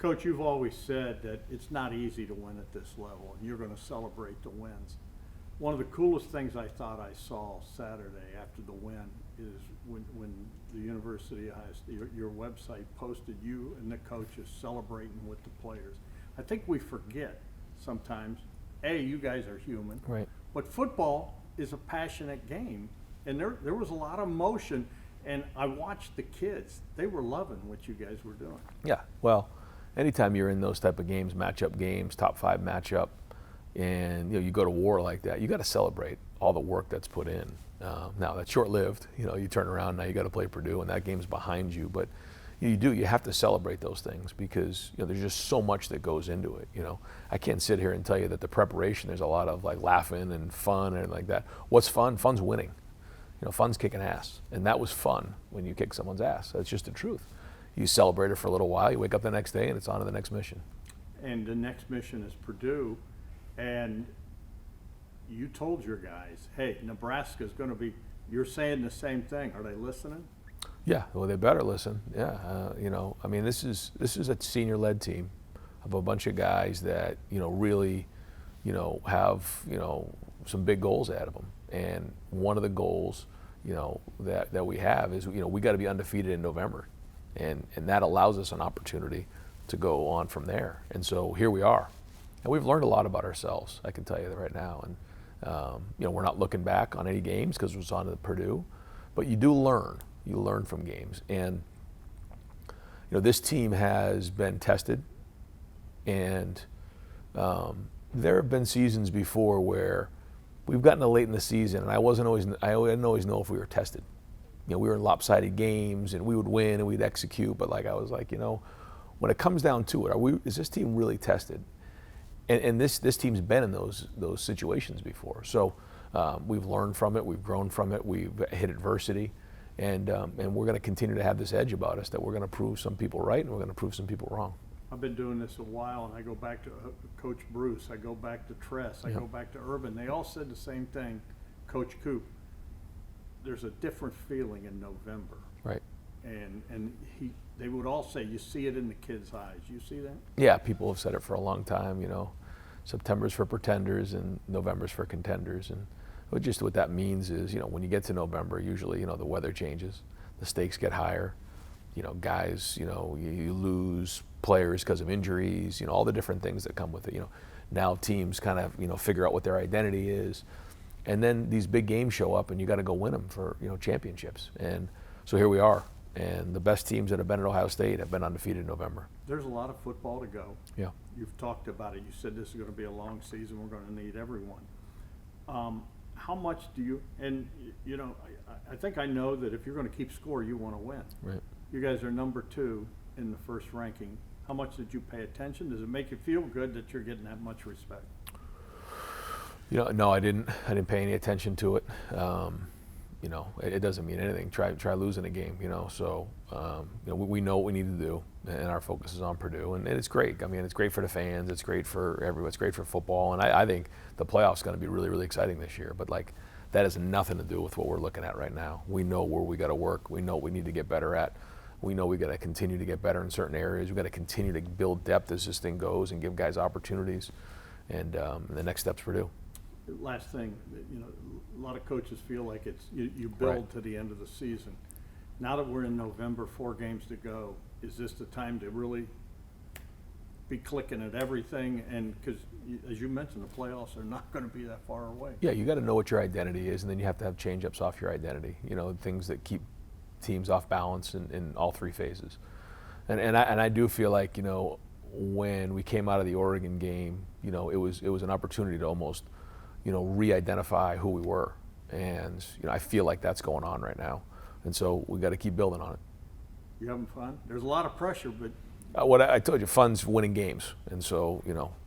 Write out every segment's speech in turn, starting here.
Coach, you've always said that it's not easy to win at this level, and you're going to celebrate the wins. One of the coolest things I thought I saw Saturday after the win is when the University of Ohio State, your website posted you and the coaches celebrating with the players. I think we forget sometimes, you guys are human, Right. but football is a passionate game, and there was a lot of emotion, and I watched the kids. They were loving what you guys were doing. Yeah, well, anytime you're in those type of games, matchup games, top 5 matchup, and you go to war like that, you got to celebrate all the work that's put in. Now that's short-lived. You turn around now, you got to play Purdue, and that game's behind you. But you have to celebrate those things because there's just so much that goes into it. I can't sit here and tell you that the preparation, there's a lot of like laughing and fun and like that. What's fun? Fun's winning. Fun's kicking ass, and that was fun when you kick someone's ass. That's just the truth. You celebrate it for a little while. You wake up the next day, and it's on to the next mission. And the next mission is Purdue. And you told your guys, hey, Nebraska's going to be, you're saying the same thing. Are they listening? Yeah, well, they better listen. Yeah, this is a senior-led team of a bunch of guys that, really, have, some big goals ahead of them. And one of the goals, that we have is, we got to be undefeated in November. And that allows us an opportunity to go on from there. And so here we are. And we've learned a lot about ourselves, I can tell you that right now. And, we're not looking back on any games because it was on to Purdue. But you do learn. You learn from games. And, this team has been tested. And there have been seasons before where we've gotten to late in the season, and I didn't always know if we were tested. We were in lopsided games, and we would win, and we'd execute. But I was like, when it comes down to it, is this team really tested? And this team's been in those situations before. So we've learned from it, we've grown from it, we've hit adversity, and we're going to continue to have this edge about us that we're going to prove some people right, and we're going to prove some people wrong. I've been doing this a while, and I go back to Coach Bruce, I go back to Tress, I go back to Urban. They all said the same thing, Coach Coop. There's a different feeling in November. Right. And they would all say, you see it in the kids' eyes. You see that? Yeah, people have said it for a long time, September's for pretenders and November's for contenders. And what that means is, when you get to November, usually, the weather changes, the stakes get higher, guys, you lose players because of injuries, all the different things that come with it. Now teams kind of, figure out what their identity is. And then these big games show up, and you got to go win them for championships. And so here we are, and the best teams that have been at Ohio State have been undefeated in November. There's a lot of football to go. Yeah. You've talked about it. You said this is going to be a long season. We're going to need everyone. How much do you? And I think I know that if you're going to keep score, you want to win. Right. You guys are number 2 in the first ranking. How much did you pay attention? Does it make you feel good that you're getting that much respect? No, I didn't pay any attention to it. It doesn't mean anything. Try losing a game, So, we know what we need to do, and our focus is on Purdue, and it's great. I mean, it's great for the fans. It's great for everyone. It's great for football, and I think the playoffs is going to be really, really exciting this year. But that has nothing to do with what we're looking at right now. We know where we got to work. We know what we need to get better at. We know we got to continue to get better in certain areas. We got to continue to build depth as this thing goes and give guys opportunities. And the next step's Purdue. Last thing, a lot of coaches feel like it's you build Right. to the end of the season. Now that we're in November, 4 games to go, is this the time to really be clicking at everything? And because, as you mentioned, the playoffs are not going to be that far away. Yeah, you got to know what your identity is, and then you have to have change-ups off your identity. Things that keep teams off balance in all 3 phases. And I do feel like when we came out of the Oregon game, it was an opportunity to almost re-identify who we were. And, I feel like that's going on right now. And so we got to keep building on it. You having fun? There's a lot of pressure, but What I told you, fun's winning games. And so,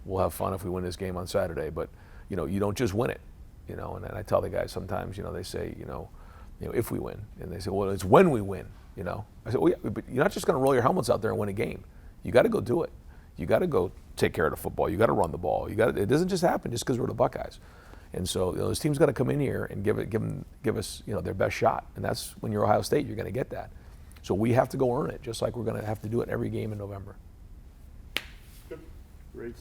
we'll have fun if we win this game on Saturday. But, you don't just win it, And I tell the guys sometimes, they say, if we win. And they say, well, it's when we win, I said, well, yeah, but you're not just going to roll your helmets out there and win a game. You got to go do it. You got to go take care of the football. You got to run the ball. It doesn't just happen just because we're the Buckeyes. And so those teams got to come in here and give us their best shot. And that's when you're Ohio State, you're going to get that. So we have to go earn it, just like we're going to have to do it every game in November. Great